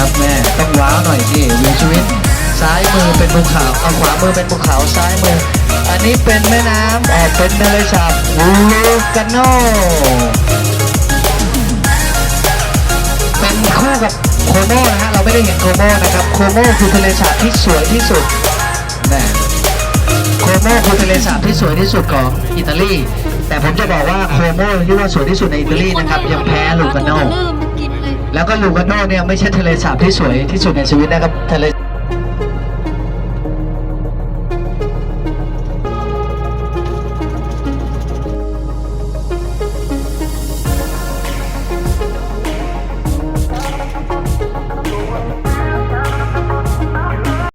นะครับแม่ต้องว้าวหน่อยที่วิวชีวิตซ้ายมือเป็นภูเขาเอาขวามือเป็นภูเขาซ้ายมืออันนี้เป็นแม่น้ำเป็นทะเลสาบลูกาโนเป็นคู่กับโคโมนะฮะเราไม่ได้เห็นโคโมนะครับโคโมคือทะเลสาบที่สวยที่สุดนะโคโมคือทะเลสาบที่สวยที่สุดของอิตาลีแต่ผมจะบอกว่าโคโมที่ว่าสวยที่สุดในอิตาลีนะครับยังแพ้ลูกาโนแล้วก็ลูกาโนเนี่ยไม่ใช่ทะเลสาบที่สวยที่สุดในชีวิตนะครับทะเล